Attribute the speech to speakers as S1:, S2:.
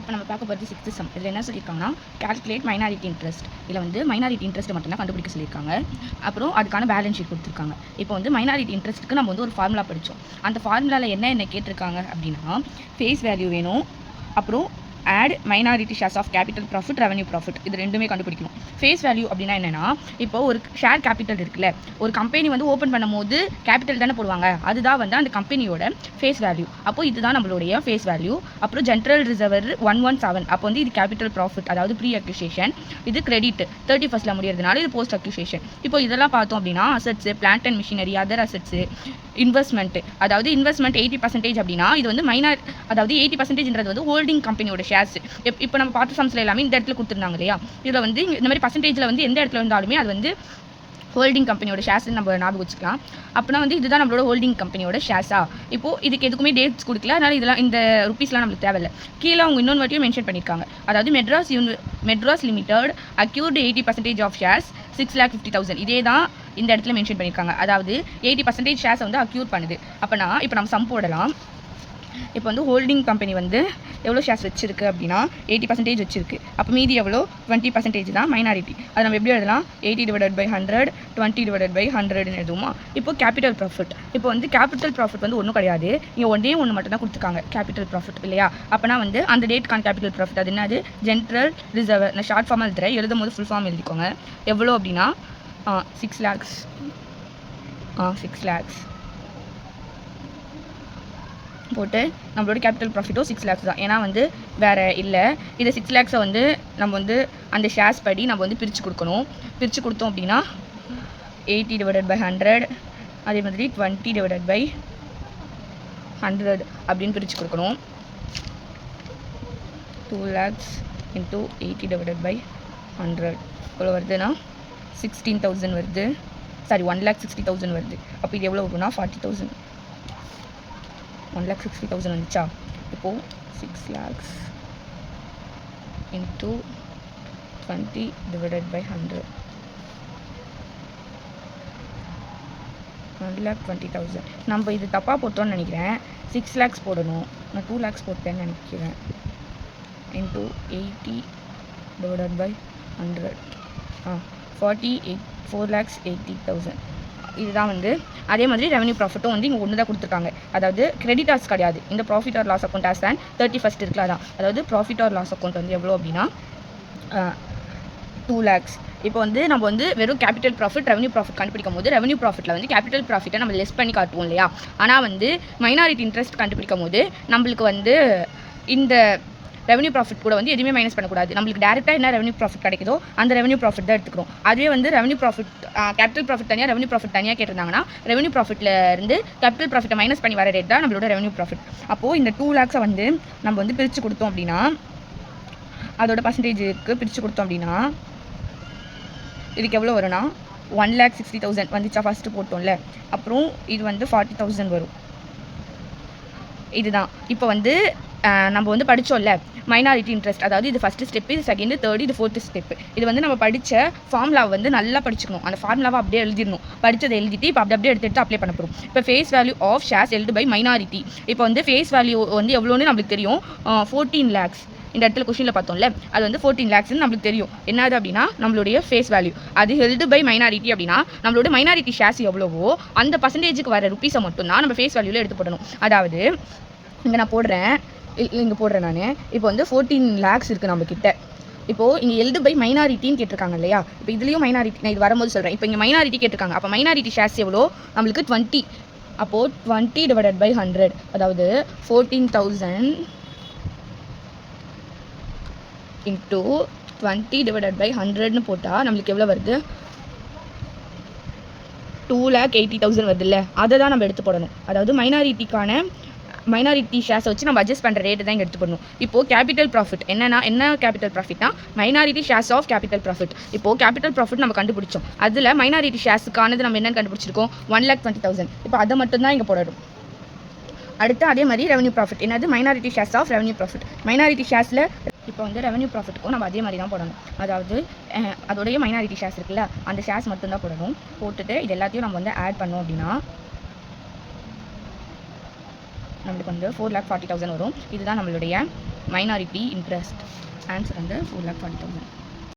S1: இப்போ நம்ம பார்க்க போகிறது 6th சம். இதில் என்ன சொல்லியிருக்காங்கன்னா கால்குலேட் மைனாரிட்டி இன்ட்ரெஸ்ட். இதில் வந்து மைனாரிட்டி இன்ட்ரெஸ்ட் மட்டும்தான் கண்டுபிடிக்க சொல்லியிருக்காங்க. அப்புறம் அதுக்கான பேலன்ஸ் ஷீட் கொடுத்துருக்காங்க. இப்போ வந்து மைனாரிட்டி இன்ட்ரெஸ்ட்டுக்கு நம்ம வந்து ஒரு ஃபார்முலா படித்தோம். அந்த ஃபார்முலாவில் என்ன கேட்டிருக்காங்க அப்படின்னா ஃபேஸ் வேல்யூ வேணும், அப்புறம் add minority shares of capital profit, revenue profit, இது ரெண்டுமே கண்டுபிடிக்கணும். ஃபேஸ் வேல்யூ அப்படின்னா என்னென்னா, இப்போ ஒரு ஷேர் கேபிட்டல் இருக்குல்ல, ஒரு கம்பெனி வந்து ஓப்பன் பண்ணும்போது கேபிட்டல் தானே போடுவாங்க, அதுதான் வந்து அந்த கம்பெனியோட ஃபேஸ் வேல்யூ. அப்போ இதுதான் நம்மளுடைய ஃபேஸ் வேல்யூ. அப்புறம் ஜென்ரல் ரிசர்வர் 117, அப்போ வந்து இது கேபிட்டல் ப்ராஃபிட், அதாவது ப்ரீ அக்யூசியேஷன். இது கிரெடிட் 31st முடியறதுனால இது போஸ்ட் அக்யூசியேஷன். இப்போ இதெல்லாம் பார்த்தோம் அப்படின்னா assets, plant and machinery, other assets, investment, அதாவது இன்வெஸ்ட்மெண்ட் 80% அப்படின்னா இது வந்து மைனார், அதாவது 80%ன்றது வந்து ஹோல்டிங் கம்பெனியோட ஷேர்ஸ். இப்போ நம்ம பார்த்த சம்ஸ்ல எல்லாமே இந்த இடத்துல கொடுத்துருந்தாங்க இல்லையா, இதில் வந்து இந்த மாதிரி பர்சன்டேஜில் வந்து எந்த இடத்துல இருந்தாலுமே அது வந்து ஹோல்டிங் கம்பெனியோட ஷேர்ஸ் நம்ம ஞாபகம் வச்சுக்கலாம். அப்படின்னா வந்து இதுதான் நம்மளோட ஹோல்டிங் கம்பெனியோட ஷேர்ஸா. இப்போது இதுக்கு எதுக்குமே டேட்ஸ் கொடுக்கல, அதனால் இதெல்லாம் இந்த ருப்பீஸ்லாம் நம்மளுக்கு தேவையில்லை. கீழே அவங்க இன்னொன்று வாட்டியும் மென்ஷன் பண்ணியிருக்காங்க, அதாவது Madras limited acquired 80% of shares 6,50,000. இதே தான் இந்த இடத்துல மென்ஷன் பண்ணியிருக்காங்க, அதாவது 80% ஷேர்ஸை வந்து அக்யூர் பண்ணுது. அப்போனா இப்போ நம்ம சம் போடலாம். இப்போ வந்து ஹோல்டிங் கம்பெனி வந்து எவ்வளோ ஷேர்ஸ் வச்சிருக்கு அப்படின்னா 80% வச்சிருக்கு. அப்போ மீதி எவ்வளோ 20% தான் மைனாரிட்டி. அதை நம்ம எப்படி எழுதலாம், 80/100, 20/100 எழுதுவோமா. இப்போ கேபிட்டல் ப்ராஃபிட், இப்போ வந்து கேபிட்டல் ப்ராஃபிட் வந்து ஒன்றும் கிடையாது, இங்கே ஒன்று மட்டும் தான் கொடுத்துருக்காங்க கேபிட்டல் ப்ராஃபிட் இல்லையா. அப்போனா வந்து அந்த டேட்கான கேபிட்டல் ப்ராஃபிட் அது என்னது, ஜென்ரல் ரிசர்வர். நான் ஷார்ட் ஃபார்ம் எழுதுறேன், எழுதும் போது ஃபுல் ஃபார்ம் எழுதிக்கோங்க. எவ்வளோ அப்படின்னா 6 lakhs போட்டு நம்மளோட கேபிட்டல் ப்ராஃபிட்டோ 6 lakhs தான். ஏன்னா வந்து வேறு இல்லை, இதை 6 lakhs வந்து நம்ம வந்து அந்த ஷேர்ஸ் படி நம்ம வந்து பிரித்து கொடுக்கணும். பிரித்து கொடுத்தோம் அப்படின்னா 80/100, அதே மாதிரி 20/100 அப்படின்னு பிரித்து கொடுக்கணும். 2 lakhs into 80/100 எவ்வளோ வருதுன்னா 16,000 வருது, சாரி 1,60,000 வருது. அப்போ இது எவ்வளோ வருதுன்னா 40,000. 1,60,000 வந்துச்சா. இப்போது 6 lakhs into 20/100 1,20,000. நம்ம இது தப்பாக போட்டோன்னு நினைக்கிறேன், 6 lakhs போடணும், நான் 2 lakhs போட்டேன்னு நினைக்கிறேன். into 80/100 4,80,000. இதுதான் வந்து அதே மாதிரி ரெவன்யூ ப்ராஃபிட்டும் வந்து இங்கே ஒன்று தான் கொடுத்துருக்காங்க, அதாவது கிரெடிட்டார்ஸ் கிடையாது. இந்த profit or loss account as and 31st இருக்குல்ல, அதான் அதாவது ப்ராஃபிட் ஆர் லாஸ் அக்கௌண்ட் வந்து எவ்வளோ அப்படின்னா 2 lakhs. இப்போ வந்து நம்ம வந்து வெறும் கேபிட்டல் ப்ராஃபிட், ரெவன்யூ ப்ராஃபிட் கண்டுபிடிக்கும் போது ரெவன்யூ ப்ராஃபிட்டில் வந்து கேபிட்டல் ப்ராஃபிட்டை நம்ம லெஸ் பண்ணி காட்டுவோம் இல்லையா. ஆனால் வந்து மைனாரிட்டி இன்ட்ரெஸ்ட் கண்டுபிடிக்கும் போது நம்மளுக்கு வந்து இந்த ரெவன்யூ ப்ராஃபிட் கூட வந்து எதுவுமே மைனஸ் பண்ணக்கூடாது. நம்மளுக்கு டேரெக்டாக என்ன ரெவன்யூ ப்ராஃபிட் கிடைக்குதோ அந்த ரெவன்யூ ப்ராஃபிட் தான் எடுத்துக்கிறோம். அதுவே வந்து ரெவன்யூ ப்ராஃபிட், கேபிட்டல் ப்ராஃபிட் தனியாக, ரெவன்யூ ப்ராஃபிட் தனியாக கேட்டிருந்தாங்கன்னா ரெவன்யூ ப்ராஃபிட்டில் இருந்து கேபிட்டல் ப்ராஃபிட்டை மைனஸ் பண்ணி வர ரேட் தான் நம்மளோட ரெவன்யூ ப்ராஃபிட். அப்போது இந்த 2 lakhs வந்து நம்ம வந்து பிரித்து கொடுத்தோம் அப்படின்னா, அதோட பர்சன்டேஜுக்கு பிரித்து கொடுத்தோம் அப்படின்னா இதுக்கு எவ்வளோ வரும்னா 1,60,000 வந்துச்சா, ஃபஸ்ட்டு போட்டோம்ல. அப்புறம் இது வந்து 40,000 வரும். இதுதான் இப்போ வந்து நம்ம வந்து படித்தோம்ல மைனாரிட்டி இன்ட்ரெஸ்ட், அதாவது இது ஃபஸ்ட்டு ஸ்டெப்பு, இது செகண்டு, தேர்டு, இது 4th ஸ்டெப்பு. இது வந்து நம்ம படித்த ஃபார்முலாவை வந்து நல்லா படிச்சுக்கணும். அந்த ஃபார்முலாவை அப்படியே எழுதிடணும். படித்ததை எழுதிட்டு இப்போ அப்படியே எடுத்து அப்ளை பண்ண போகிறோம். இப்போ face value of shares held by minority. இப்போ வந்து ஃபேஸ் வேல்யூ வந்து எவ்வளோன்னு நம்மளுக்கு தெரியும், 14 lakhs. இந்த இடத்துல கொஸ்டினில் பார்த்தோம்ல, அது வந்து 14 lakhsன்னு நம்மளுக்கு தெரியும். என்னது அப்படின்னா நம்மளுடைய ஃபேஸ் வேல்யூ. அது ஹெல்டு பை மைனாரிட்டி அப்படின்னா நம்மளோட மைனாரிட்டி ஷேர்ஸ் எவ்வளவோ அந்த பர்சன்டேஜுக்கு வர ருப்பீஸை மட்டும் தான் நம்ம ஃபேஸ் வேல்யூவில் எடுத்து போடணும். அதாவது இங்கே நான் போடுறேன், இங்கே போடுறேன் நான். இப்போ வந்து 14 lakhs இருக்குது நம்மக்கிட்ட. இப்போது இங்கே ஹெல்டு பை மைனாரிட்டின்னு கேட்டிருக்காங்க இல்லையா. இப்போ இதுலேயும் மைனாரிட்டி, நான் இது வரும்போது சொல்கிறேன். இப்போ இங்கே மைனாரிட்டி கேட்டிருக்காங்க, அப்போ மைனாரிட்டி ஷேர்ஸ் எவ்வளோ நம்மளுக்கு 20. அப்போது 20/100, அதாவது 14,000 into 20/100ன்னு போட்டால் நம்மளுக்கு எவ்வளோ வருது, 2,80,000 வருது இல்லை. அதை தான் நம்ம எடுத்து போடணும். அதாவது மைனாரிட்டி ஷேர்ஸை வச்சு நம்ம அட்ஜஸ்ட் பண்ணுற ரேட்டு தான் இங்கே எடுத்து போடணும். இப்போது கேபிட்டல் ப்ராஃபிட் என்ன கேபிட்டல் ப்ராஃபிட்னா minority shares of capital profit. இப்போது கேபிட்டல் ப்ராஃபிட் நம்ம கண்டுபிடிச்சோம், அதில் மைனாரிட்டி ஷேர்ஸுக்கானது நம்ம என்னென்னு கண்டுபிடிச்சிருக்கோம், 1,20,000. இப்போ அதை மட்டும்தான் இங்கே போடணும். அடுத்து அதே மாதிரி ரெவன்யூ ப்ராஃபிட், என்னது minority shares of revenue profit. Minority ஷேர்ஸில் இப்போ வந்து ரெவன்யூ ப்ராஃபிட்டுக்கும் நம்ம அதே மாதிரி தான் போடணும். அதாவது அதோடைய மைனாரிட்டி ஷேர்ஸ் இருக்குல்ல, அந்த ஷேர்ஸ் மட்டும்தான் போடணும். போட்டுட்டு இது எல்லாத்தையும் நம்ம வந்து ஆட் பண்ணோம் அப்படின்னா நம்மளுக்கு வந்து 4,40,000 வரும். இதுதான் நம்மளுடைய மைனாரிட்டி இன்ட்ரெஸ்ட். ஆன்சர் வந்து 4,40,000.